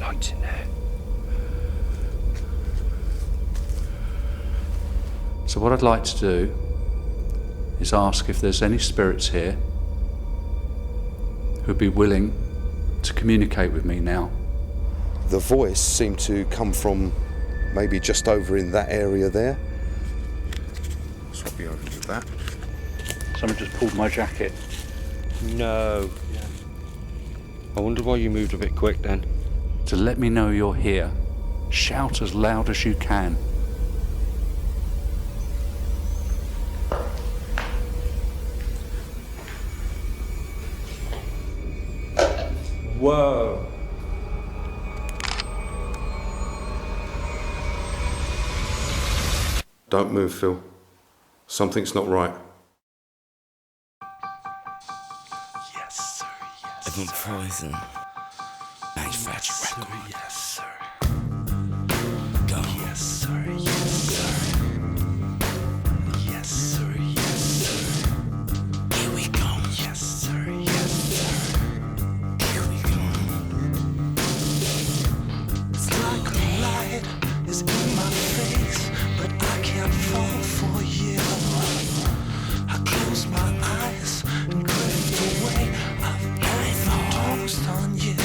light in there. So what I'd like to do is ask if there's any spirits here who'd be willing to communicate with me now. The voice seemed to come from maybe just over in that area there. Swap you over to that. Someone just pulled my jacket. No. Yeah. I wonder why you moved a bit quick then. To let me know you're here. Shout as loud as you can. Whoa. Don't move, Phil. Something's not right. Yes, sir. Yes, Evan Poison. Manufactured sir. record. Yes, sir. Go. Yes, sir. Yes, sir. Yes, sir. Yes, sir. Here we go. Yes, sir. Yes, sir. Here we go. It's like a light is in my face, but I can't fall for you. I close my eyes and drift away. I've overdosed on you.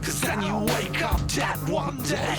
Cause then you wake up dead one day.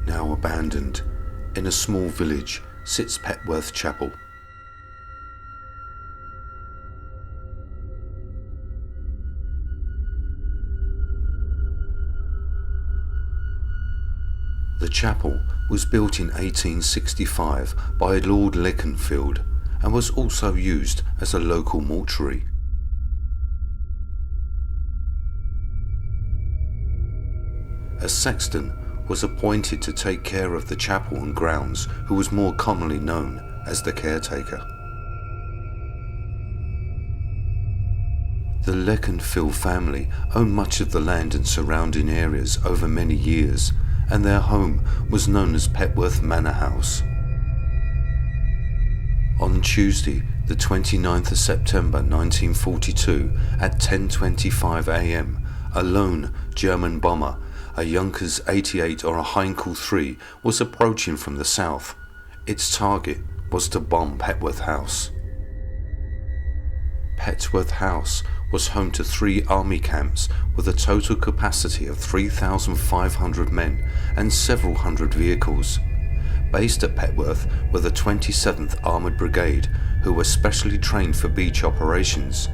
Now abandoned, in a small village, sits Petworth Chapel. The chapel was built in 1865 by Lord Leconfield and was also used as a local mortuary. A sexton was appointed to take care of the chapel and grounds, who was more commonly known as the caretaker. The Leconfield family owned much of the land and surrounding areas over many years, and their home was known as Petworth Manor House. On Tuesday, the 29th of September 1942, at 10:25 a.m, a lone German bomber, a Junkers 88 or a Heinkel 3, was approaching from the south. Its target was to bomb Petworth House. Petworth House was home to 3 army camps with a total capacity of 3,500 men and several hundred vehicles. Based at Petworth were the 27th Armoured Brigade, who were specially trained for beach operations.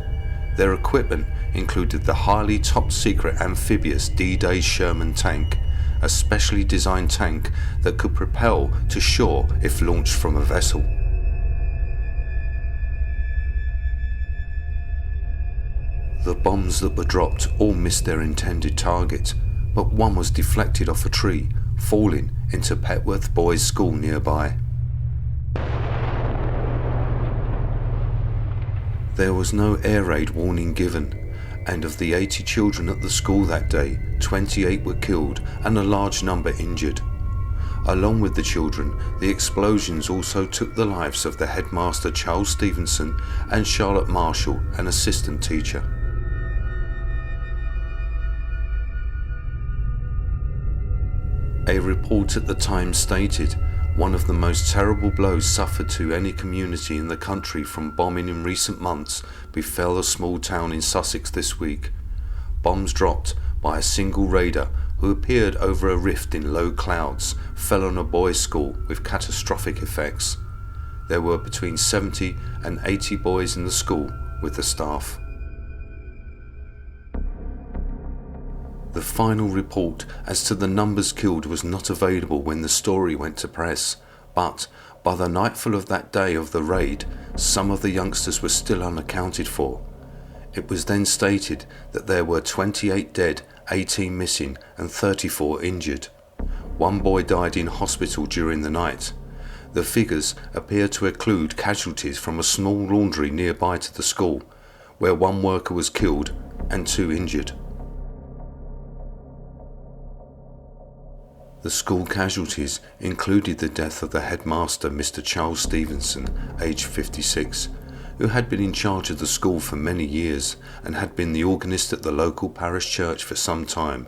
Their equipment included the highly top-secret amphibious D-Day Sherman tank, a specially designed tank that could propel to shore if launched from a vessel. The bombs that were dropped all missed their intended target, but one was deflected off a tree, falling into Petworth Boys' School nearby. There was no air raid warning given, and of the 80 children at the school that day, 28 were killed and a large number injured. Along with the children, the explosions also took the lives of the headmaster Charles Stevenson and Charlotte Marshall, an assistant teacher. A report at the time stated, one of the most terrible blows suffered to any community in the country from bombing in recent months befell a small town in Sussex this week. Bombs dropped by a single radar who appeared over a rift in low clouds, fell on a boys' school with catastrophic effects. There were between 70 and 80 boys in the school with the staff. The final report as to the numbers killed was not available when the story went to press, but by the nightfall of that day of the raid, some of the youngsters were still unaccounted for. It was then stated that there were 28 dead, 18 missing and 34 injured. One boy died in hospital during the night. The figures appear to include casualties from a small laundry nearby to the school, where one worker was killed and 2 injured. The school casualties included the death of the headmaster, Mr. Charles Stevenson, aged 56, who had been in charge of the school for many years and had been the organist at the local parish church for some time,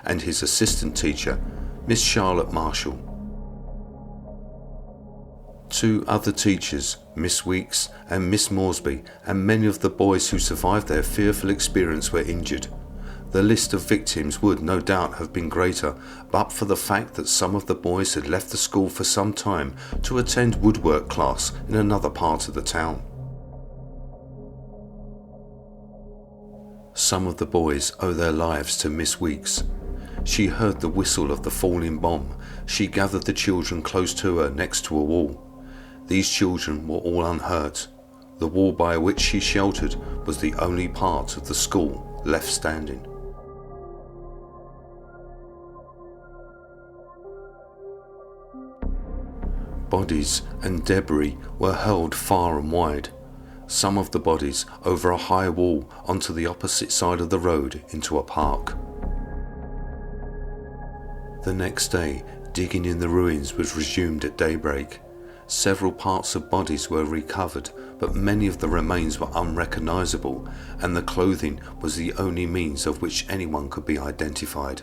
and his assistant teacher, Miss Charlotte Marshall. 2 other teachers, Miss Weeks and Miss Moresby, and many of the boys who survived their fearful experience were injured. The list of victims would no doubt have been greater, but for the fact that some of the boys had left the school for some time to attend woodwork class in another part of the town. Some of the boys owe their lives to Miss Weeks. She heard the whistle of the falling bomb. She gathered the children close to her next to a wall. These children were all unhurt. The wall by which she sheltered was the only part of the school left standing. Bodies and debris were hurled far and wide. Some of the bodies over a high wall onto the opposite side of the road into a park. The next day, digging in the ruins was resumed at daybreak. Several parts of bodies were recovered, but many of the remains were unrecognisable, and the clothing was the only means of which anyone could be identified.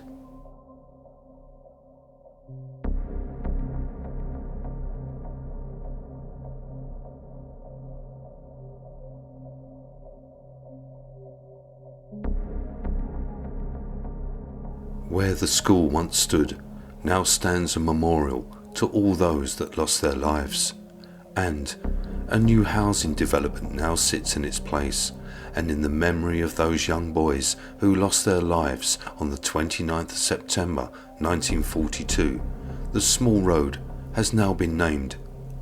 Where the school once stood, now stands a memorial to all those that lost their lives, and a new housing development now sits in its place, and in the memory of those young boys who lost their lives on the 29th of September 1942, the small road has now been named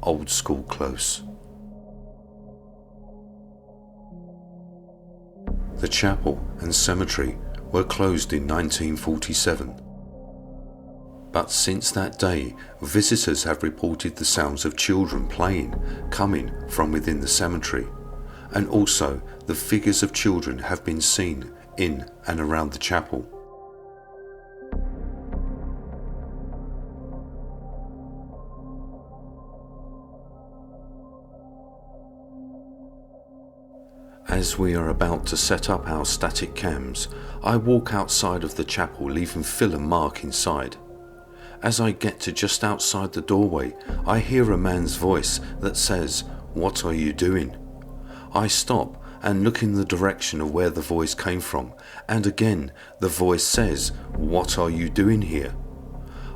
Old School Close. The chapel and cemetery were closed in 1947. But since that day, visitors have reported the sounds of children playing coming from within the cemetery, and also the figures of children have been seen in and around the chapel. As we are about to set up our static cams, I walk outside of the chapel, leaving Phil and Mark inside. As I get to just outside the doorway, I hear a man's voice that says, "What are you doing?" I stop and look in the direction of where the voice came from, and again the voice says, "What are you doing here?"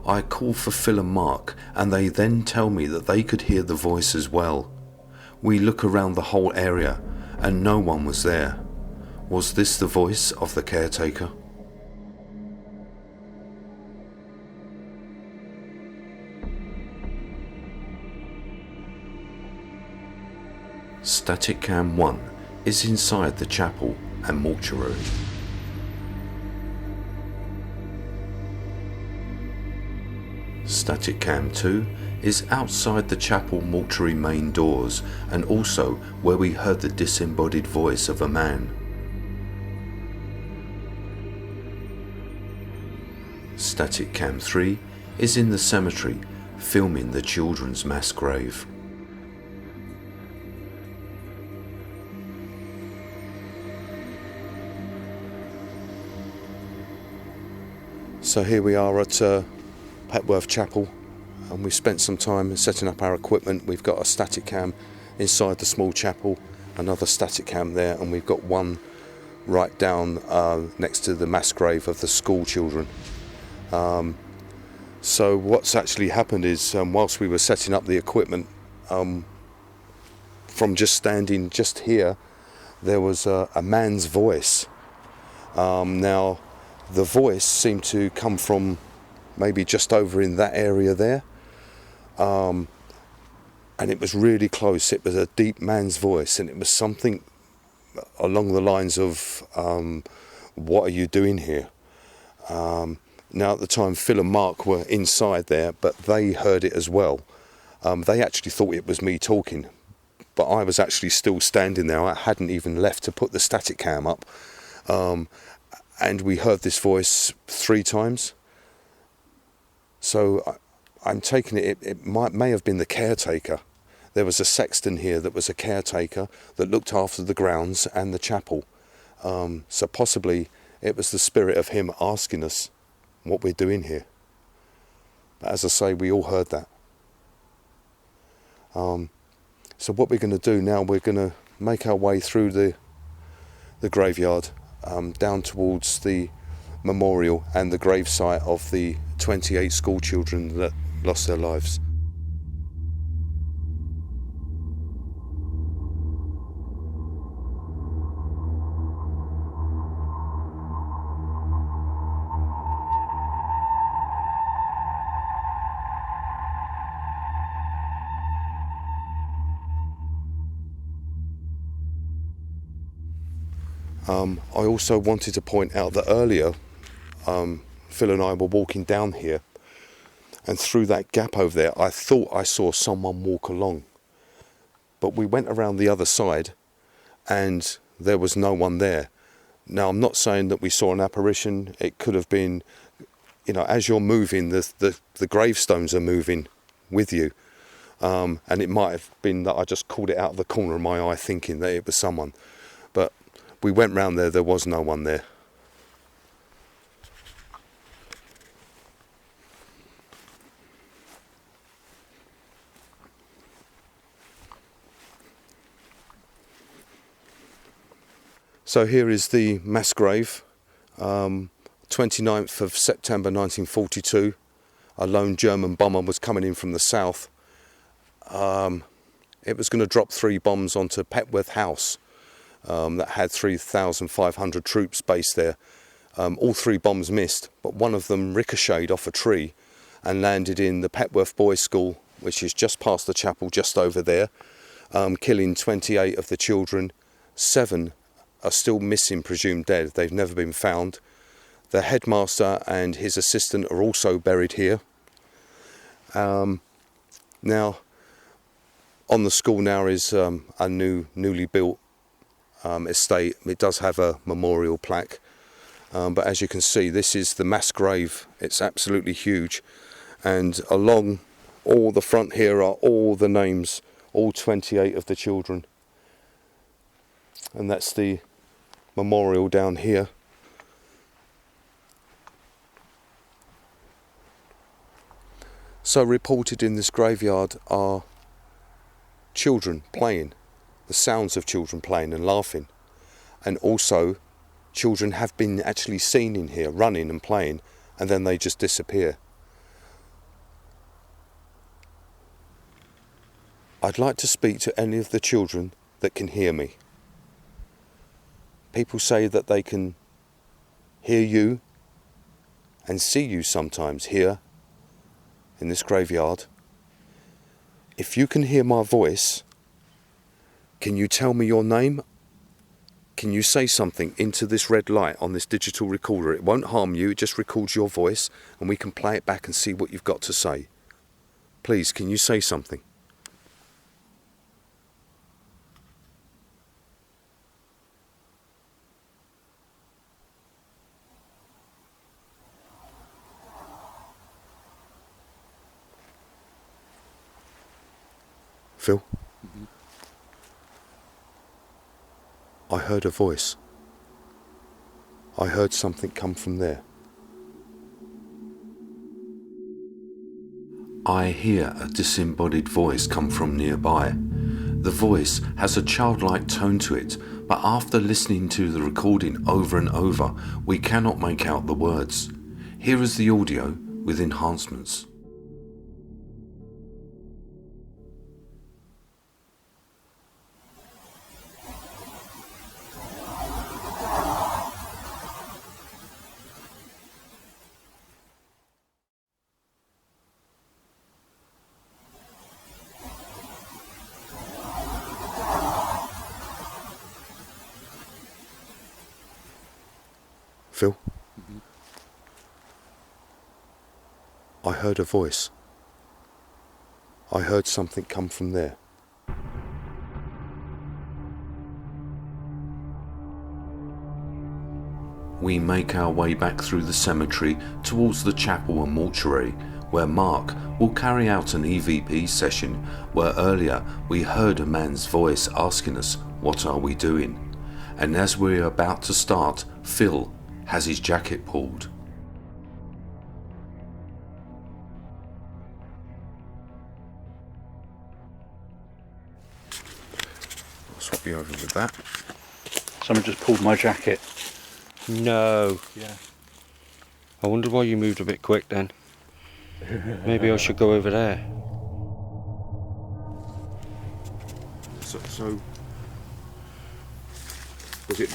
I call for Phil and Mark, and they then tell me that they could hear the voice as well. We look around the whole area, and no one was there. Was this the voice of the caretaker? Static Cam 1 is inside the chapel and mortuary. Static Cam 2 is outside the chapel mortuary main doors, and also where we heard the disembodied voice of a man. Static Cam 3 is in the cemetery, filming the children's mass grave. So here we are at Petworth Chapel, and we've spent some time setting up our equipment. We've got a static cam inside the small chapel, another static cam there, and we've got one right down next to the mass grave of the school children. So what's actually happened is, whilst we were setting up the equipment, from just standing just here, there was a man's voice. Now, the voice seemed to come from maybe just over in that area there. And it was really close. It was a deep man's voice, and it was something along the lines of, what are you doing here? Now, at the time, Phil and Mark were inside there, but they heard it as well. They actually thought it was me talking, but I was actually still standing there. I hadn't even left to put the static cam up. And we heard this voice 3 times. So I'm taking it may have been the caretaker. There was a sexton here that was a caretaker that looked after the grounds and the chapel. So possibly it was the spirit of him asking us what we're doing here. But as I say, we all heard that. So what we're going to do now, we're going to make our way through the graveyard, down towards the memorial and the gravesite of the 28 school children that lost their lives. I also wanted to point out that earlier, Phil and I were walking down here, and through that gap over there, I thought I saw someone walk along. But we went around the other side, and there was no one there. Now, I'm not saying that we saw an apparition. It could have been, as you're moving, the gravestones are moving with you. And it might have been that I just called it out of the corner of my eye thinking that it was someone. But we went round there was no one there. So here is the mass grave, 29th of September 1942. A lone German bomber was coming in from the south. It was going to drop 3 bombs onto Petworth House that had 3,500 troops based there. All 3 bombs missed, but one of them ricocheted off a tree and landed in the Petworth Boys' School, which is just past the chapel, just over there, killing 28 of the children. 7 are still missing, presumed dead. They've never been found. The headmaster and his assistant are also buried here. Now, on the school now is a newly built estate. It does have a memorial plaque, but as you can see, this is the mass grave. It's absolutely huge, and along all the front here are all the names, all 28 of the children, and that's the memorial down here. So reported in this graveyard are children playing, the sounds of children playing and laughing, and also children have been actually seen in here running and playing, and then they just disappear. I'd like to speak to any of the children that can hear me. People say that they can hear you and see you sometimes here in this graveyard. If you can hear my voice, can you tell me your name? Can you say something into this red light on this digital recorder? It won't harm you, it just records your voice, and we can play it back and see what you've got to say. Please, can you say something? Phil? Mm-hmm. I heard a voice. I heard something come from there. I hear a disembodied voice come from nearby. The voice has a childlike tone to it, but after listening to the recording over and over, we cannot make out the words. Here is the audio with enhancements. Phil? I heard a voice. I heard something come from there. We make our way back through the cemetery towards the chapel and mortuary, where Mark will carry out an EVP session where earlier we heard a man's voice asking us, "What are we doing?" And as we're about to start, Phil has his jacket pulled. I'll swap you over with that. Someone just pulled my jacket. No. Yeah. I wonder why you moved a bit quick then. Maybe I should go over there. So was it,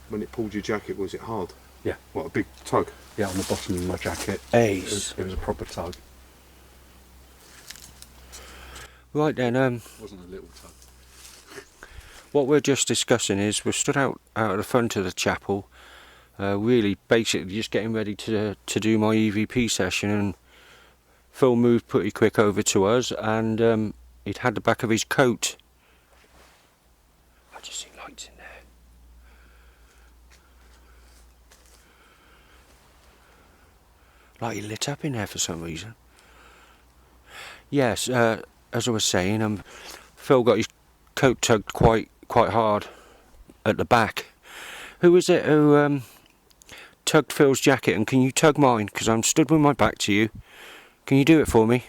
when it pulled your jacket, was it hard? Yeah. What, a big tug? Yeah, on the bottom of my jacket. Ace. It was a proper tug. Right then, It wasn't a little tug. what we're just discussing is we're stood out at the front of the chapel, really basically just getting ready to do my EVP session, and Phil moved pretty quick over to us, and he'd had the back of his coat. I just see lights in there. Like he lit up in there for some reason. Yes, as I was saying, Phil got his coat tugged quite hard at the back. Who is it who tugged Phil's jacket, and can you tug mine? Because I'm stood with my back to you. Can you do it for me?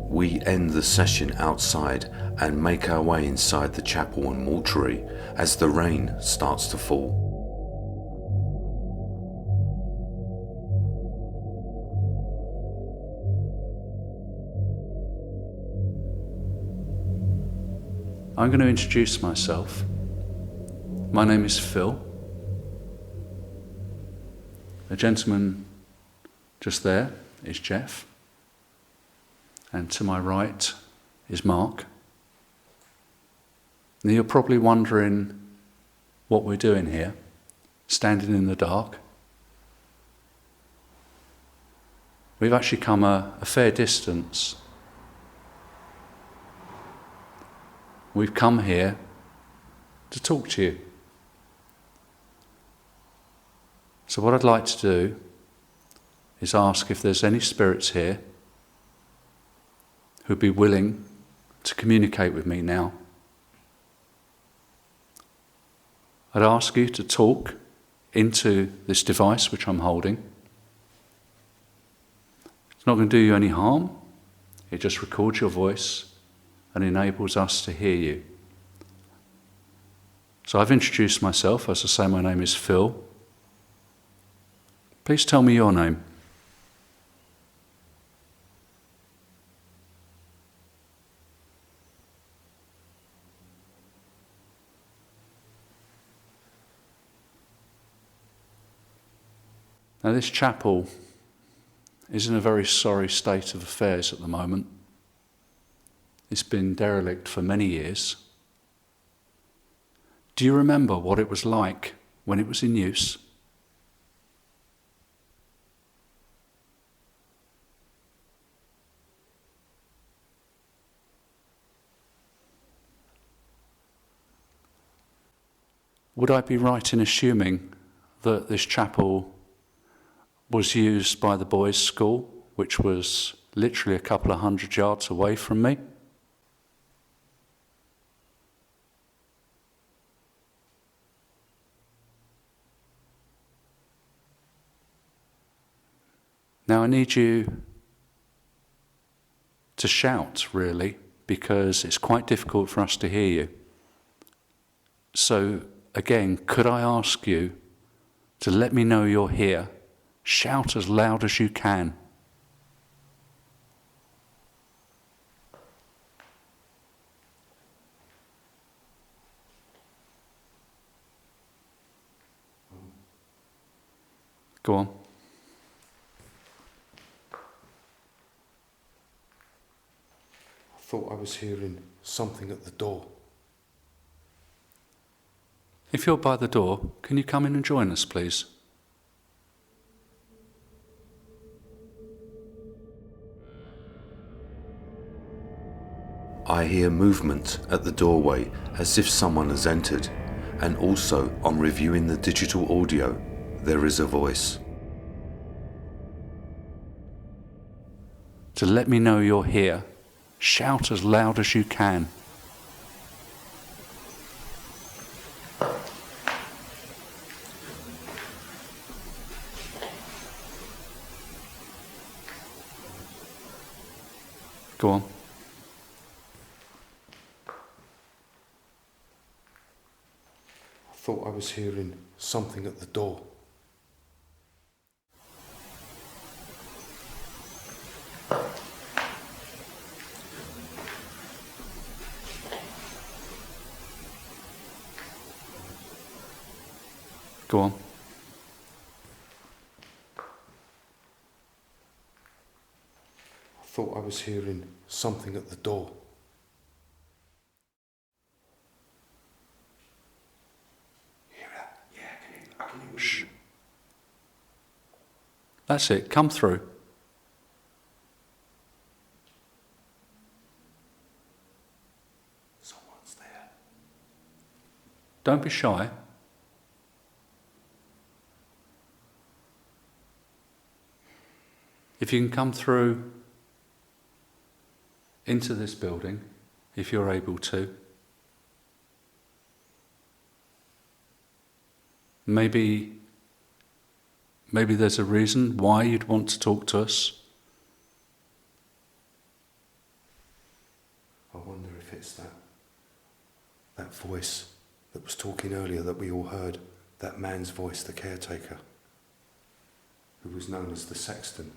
We end the session outside and make our way inside the chapel and mortuary as the rain starts to fall. I'm going to introduce myself. My name is Phil. The gentleman just there is Jeff. And to my right is Mark. Now you're probably wondering what we're doing here, standing in the dark. We've actually come a fair distance. We've come here to talk to you. So what I'd like to do is ask if there's any spirits here who'd be willing to communicate with me now. I'd ask you to talk into this device which I'm holding. It's not going to do you any harm. It just records your voice and enables us to hear you. So I've introduced myself. As I say, my name is Phil. Please tell me your name. Now, this chapel is in a very sorry state of affairs at the moment. It's been derelict for many years. Do you remember what it was like when it was in use? Would I be right in assuming that this chapel was used by the boys' school, which was literally a couple of 100 yards away from me? Now I need you to shout, really, because it's quite difficult for us to hear you. So, again, could I ask you to let me know you're here? Shout as loud as you can. Go on. I thought I was hearing something at the door. If you're by the door, can you come in and join us, please? I hear movement at the doorway as if someone has entered, and also on reviewing the digital audio, there is a voice. To let me know you're here, shout as loud as you can. Go on. I thought I was hearing something at the door. Go on. I thought I was hearing something at the door. Hear that? Yeah, I can hear. Shh. That's it, come through. Someone's there. Don't be shy. If you can come through into this building, if you're able to. Maybe there's a reason why you'd want to talk to us. I wonder if it's that voice that was talking earlier that we all heard, that man's voice, the caretaker, who was known as the sexton.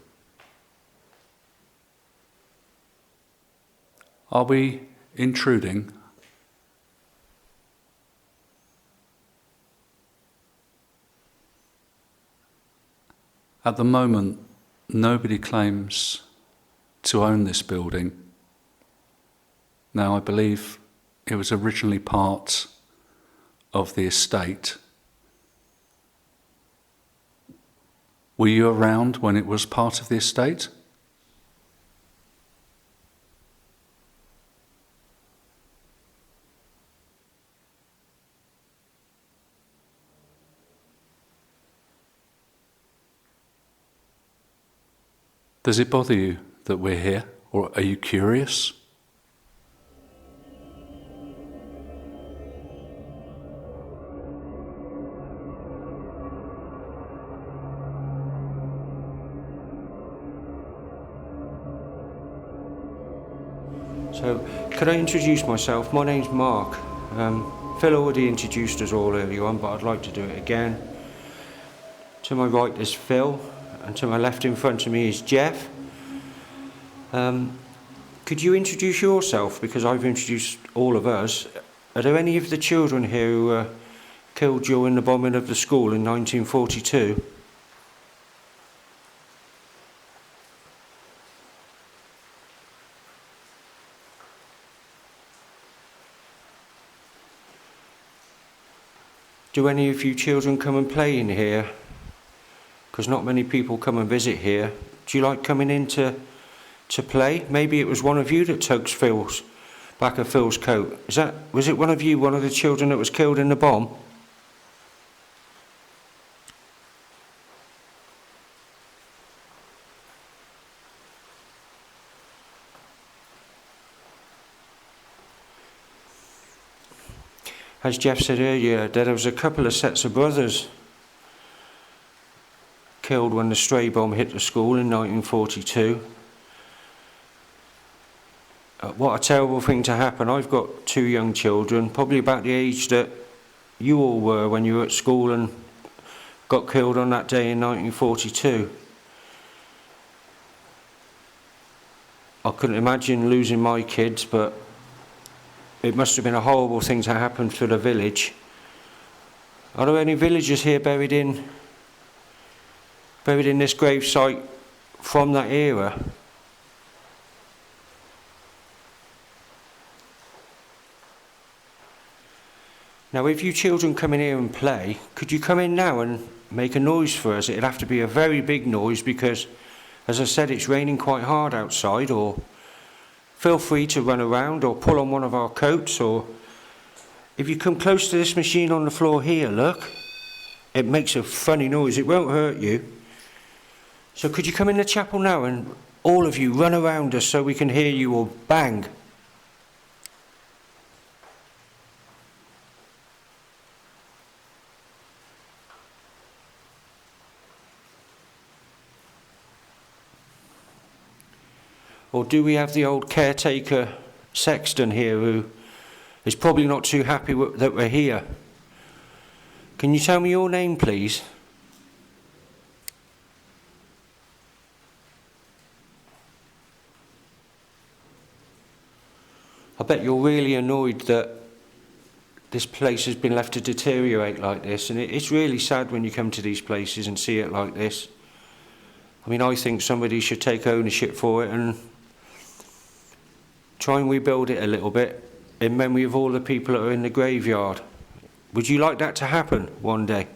Are we intruding? At the moment, nobody claims to own this building. Now, I believe it was originally part of the estate. Were you around when it was part of the estate? Does it bother you that we're here, or are you curious? So, could I introduce myself? My name's Mark. Phil already introduced us all earlier on, but I'd like to do it again. To my right is Phil, and to my left in front of me is Jeff. Could you introduce yourself, because I've introduced all of us. Are there any of the children here who were killed during the bombing of the school in 1942? Do any of you children come and play in here? Because not many people come and visit here. Do you like coming in to play? Maybe it was one of you that tugs Phil's back of Phil's coat. Was it one of you, one of the children that was killed in the bomb? As Jeff said earlier, there was a couple of sets of brothers killed when the stray bomb hit the school in 1942. What a terrible thing to happen. I've got 2 young children, probably about the age that you all were when you were at school and got killed on that day in 1942. I couldn't imagine losing my kids, but it must have been a horrible thing to happen to the village. Are there any villagers here buried in this grave site from that era? Now, if you children come in here and play, could you come in now and make a noise for us? It'd have to be a very big noise because, as I said, it's raining quite hard outside. Or feel free to run around or pull on one of our coats, or if you come close to this machine on the floor here, look, it makes a funny noise. It won't hurt you. So could you come in the chapel now and all of you run around us so we can hear you, or bang. Or do we have the old caretaker sexton here who is probably not too happy that we're here? Can you tell me your name, please? I bet you're really annoyed that this place has been left to deteriorate like this, and it's really sad when you come to these places and see it like this. I mean, I think somebody should take ownership for it and try and rebuild it a little bit in memory of all the people that are in the graveyard. Would you like that to happen one day?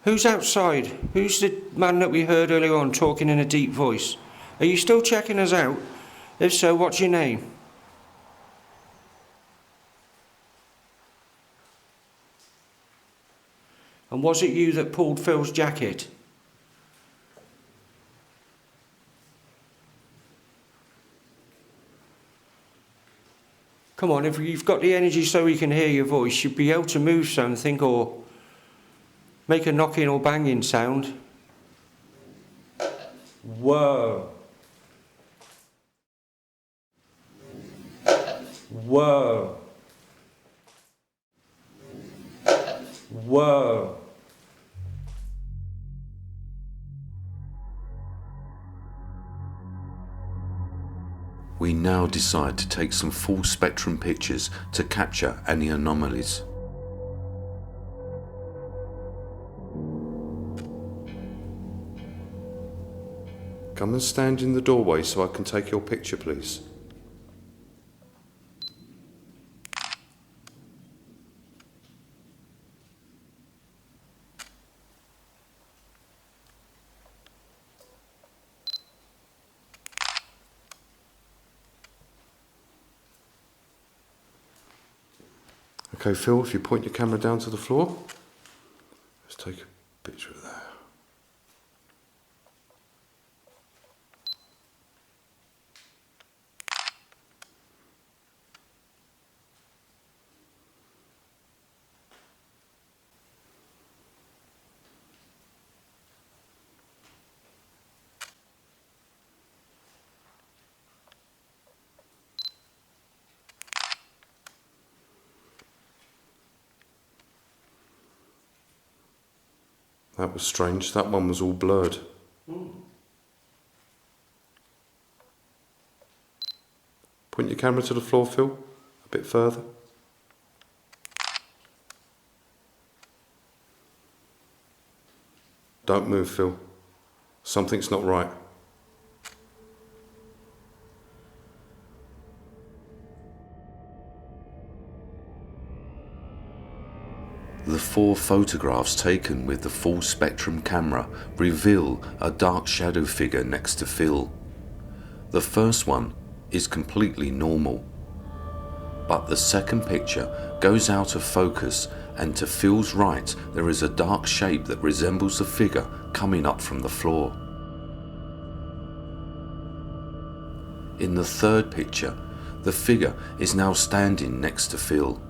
Who's outside? Who's the man that we heard earlier on talking in a deep voice? Are you still checking us out? If so, what's your name? And was it you that pulled Phil's jacket? Come on, if you've got the energy so we can hear your voice, you'd be able to move something or make a knocking or banging sound. Whoa. Whoa. Whoa. We now decide to take some full spectrum pictures to capture any anomalies. Come and stand in the doorway so I can take your picture, please. Okay, Phil, if you point your camera down to the floor, let's take a picture of that. That was strange. That one was all blurred. Point your camera to the floor, Phil. A bit further. Don't move, Phil. Something's not right. The 4 photographs taken with the full spectrum camera reveal a dark shadow figure next to Phil. The first one is completely normal, but the second picture goes out of focus, and to Phil's right there is a dark shape that resembles the figure coming up from the floor. In the third picture, The figure is now standing next to Phil.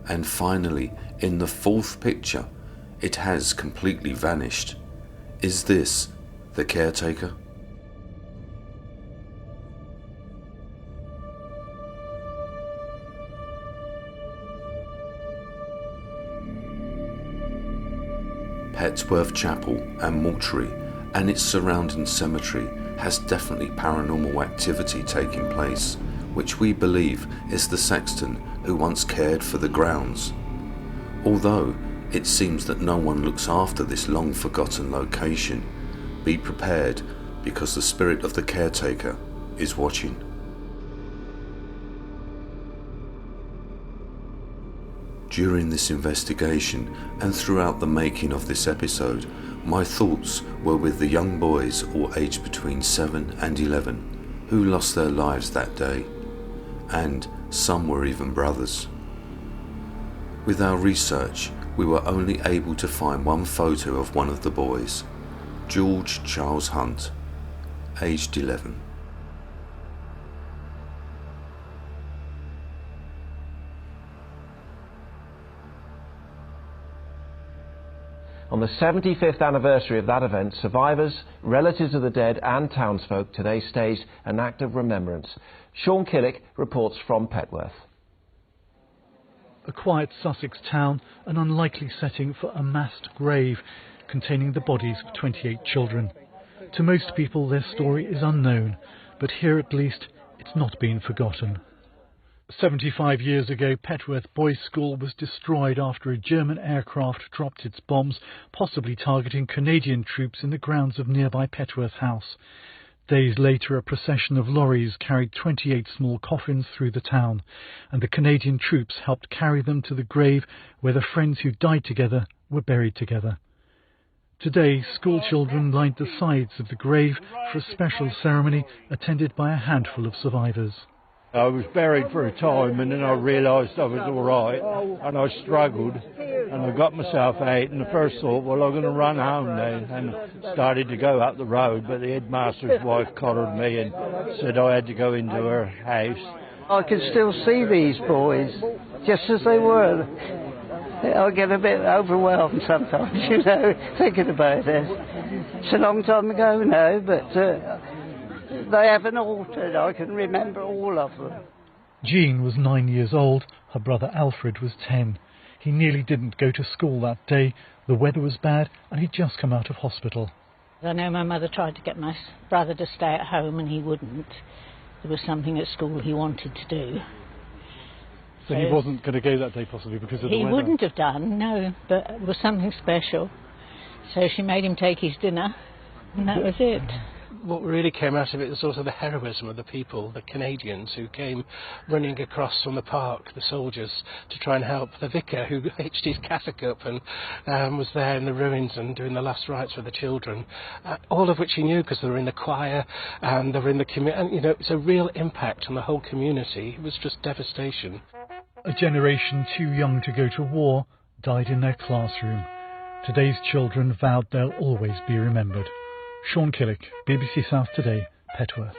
And finally, in the fourth picture, it has completely vanished. Is this the caretaker? Petworth Chapel and Mortuary and its surrounding cemetery has definitely paranormal activity taking place, which we believe is the sexton who once cared for the grounds. Although it seems that no one looks after this long forgotten location, be prepared because the spirit of the caretaker is watching. During this investigation and throughout the making of this episode, my thoughts were with the young boys, all aged between 7 and 11, who lost their lives that day, and some were even brothers. With our research, we were only able to find one photo of one of the boys, George Charles Hunt, aged 11. On the 75th anniversary of that event, survivors, relatives of the dead and townsfolk today staged an act of remembrance. Sean Killick reports from Petworth. A quiet Sussex town, an unlikely setting for a massed grave containing the bodies of 28 children. To most people their story is unknown, but here at least it's not been forgotten. 75 years ago, Petworth Boys' School was destroyed after a German aircraft dropped its bombs, possibly targeting Canadian troops in the grounds of nearby Petworth House. Days later, a procession of lorries carried 28 small coffins through the town, and the Canadian troops helped carry them to the grave where the friends who died together were buried together. Today, school children lined the sides of the grave for a special ceremony attended by a handful of survivors. I was buried for a time and then I realised I was all right and I struggled and I got myself out and the first thought, well, I'm going to run home now, and started to go up the road, but the headmaster's wife collared me and said I had to go into her house. I can still see these boys just as they were. I get a bit overwhelmed sometimes, you know, thinking about it. It's a long time ago now, but they haven't altered. I can remember all of them. Jean was 9 years old. Her brother Alfred was 10. He nearly didn't go to school that day. The weather was bad and he'd just come out of hospital. I know my mother tried to get my brother to stay at home and he wouldn't. There was something at school he wanted to do. So he wasn't going to go that day possibly because of the weather? He wouldn't have done, no, but it was something special. So she made him take his dinner and that was it. What really came out of it was also the heroism of the people, the Canadians who came running across from the park, the soldiers, to try and help the vicar who hitched his cassock up and was there in the ruins and doing the last rites for the children. All of which he knew because they were in the choir and they were in the community. And, you know, it's a real impact on the whole community. It was just devastation. A generation too young to go to war died in their classroom. Today's children vowed they'll always be remembered. Sean Killick, BBC South Today, Petworth.